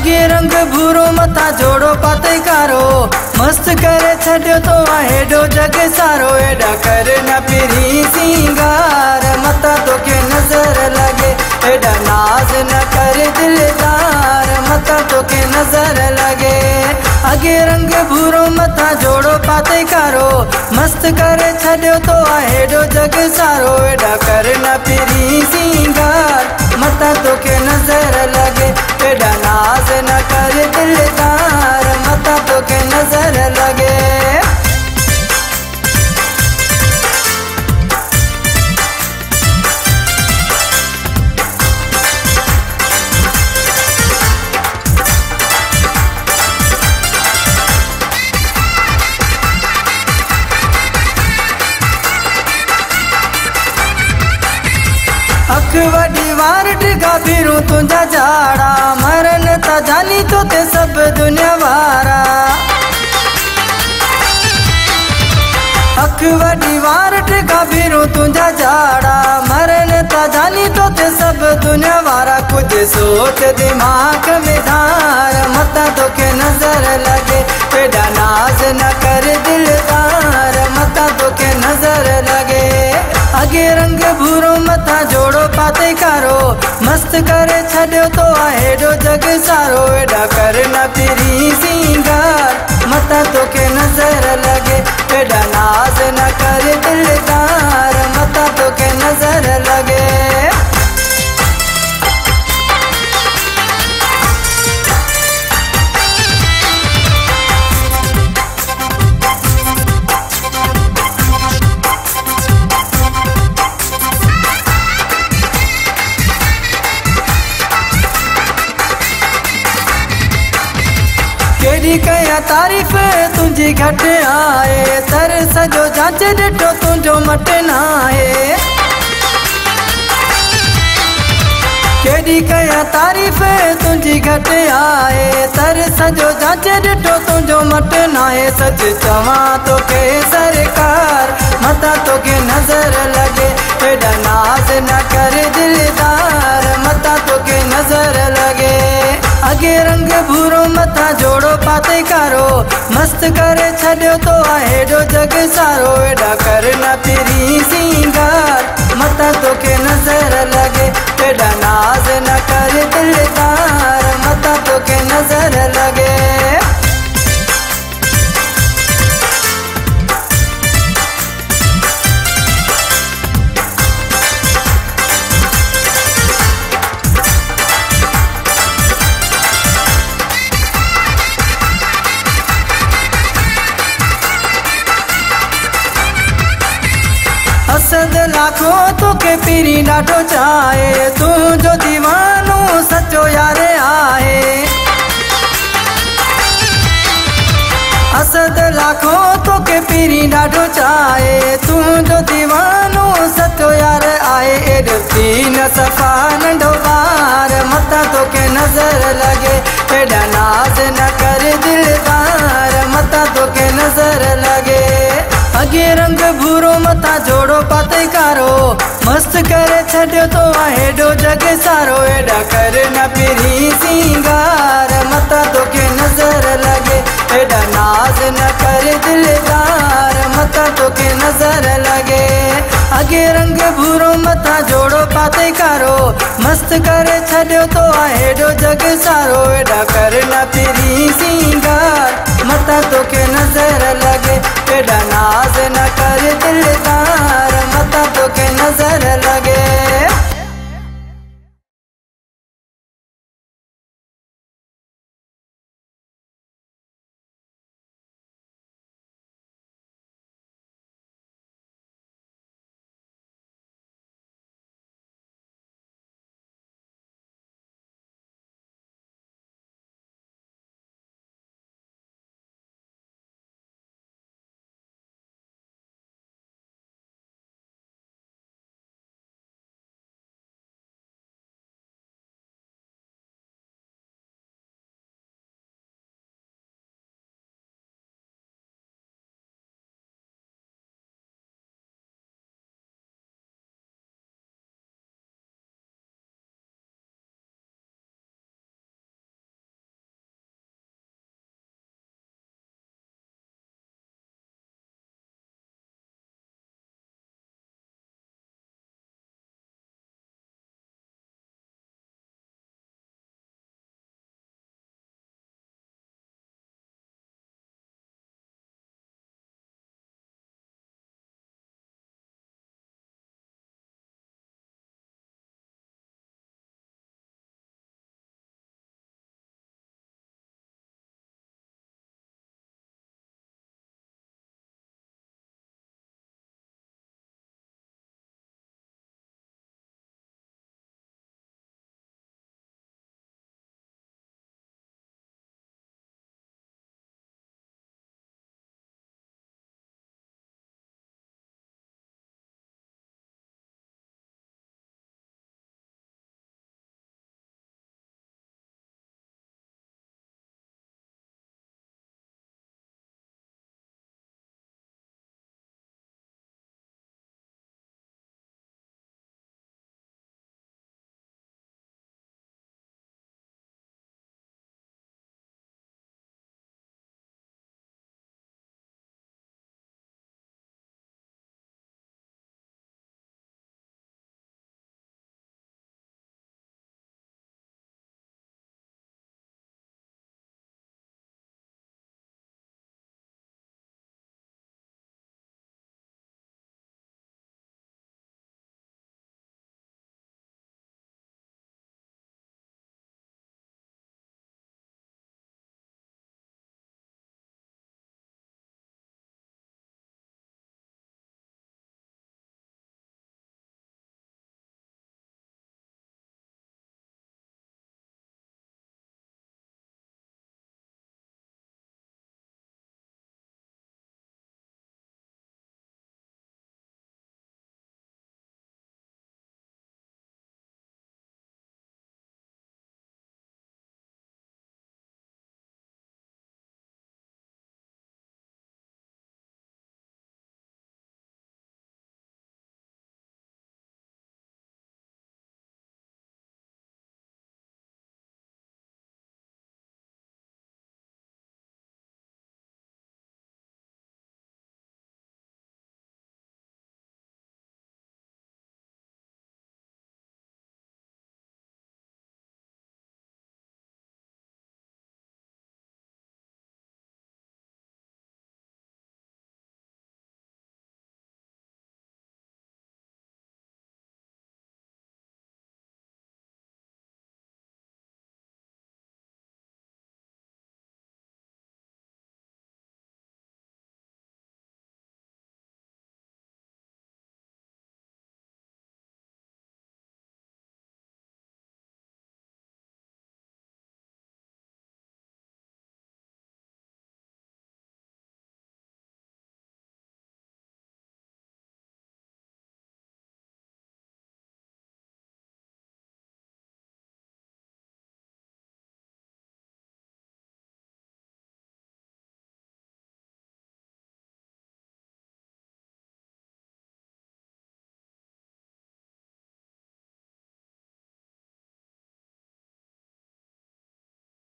अगे रंग भूरो मथा जोड़ो पाते कारो मस्त करे छड़ियो तो हेडो जग सारो एडा कर न पिरी सिंगार मथा तो के नजर लगे एडा नाज न कर दिलदार मथा तो के नजर लगे अगे रंग भूरो मथा जोड़ो पाते कारो मस्त करे छड़ियो तो हेडो जग सारो एडा कर न पिरी सिंगार मथा तो के नजर लगे एडा नाज न कर दिलदार मथा तो के नजर लगे। अख वडी वार टिका फिरू तुझा जाड़ा मरन ता जानी तो ते सब दुनिया वारा अख वडी वार टिका फिरू तुझा जाड़ा मरन ता जानी तो ते सब दुनिया वारा कुछ सोच दिमाग में धार मता तो के नजर लगे एडा नाज न कर दिलदार मता तो के नजर लगे अगे रंग भूरो मथा जोड़ो पाते कारो मस्त करे छड़ियो तो हेडो जग सारो एडा कर न पिरी सिंगार मथा तो के नजर लगे एडा नाज न कर दिलदार मथा तो के नजर लगे। केडी कया तारीफ तुझी घट आए तर सजो जांच डिठो तुझो मट नाए केडी कया तारीफ तुझी घट आए तर सजो जांच डिठो तुझो मट नाए सच चवा तो के सरकार मता तो के नजर लगे एडा नाज न कर दिलदार मता तो के नजर लगे अगे रंग भूरो मथा जोड़ो पाते कारो मस्त करे छड़ियो तो हेडो जग सारो एडा कर न पिरी सिंगार मथा तो के नजर लगे एडा नाज न कर दिलदार मथा तो के नजर लगे। असद लाखों तो के पीरी डाटो चाहे तू जो दीवानो सचो यारे आए असद लाखों तो के पीरी डाटो चाहे तू जो दीवानो सचो यार आए एडती न सफा नंढो बार मथा तो के नजर लगे एडा नाज न कर दिलदार मथा तो के नजर लगे अगे रंग भूरो मथा जोड़ो पाते कारो मस्त करे छड़ियो तो हेडो जग सारो एडा कर न पिरी सिंगार मथा तो के नजर लगे एडा नाज न कर दिलदार मथा तो के नजर लगे अगे रंग भूरो मथा जोड़ो पाते कारो मस्त करे छड़ियो तो हेडो जग सारो एडा कर न पिरी सिंगार मथा तो के नजर लगे एडा नाज न कर दिलदार मथा तो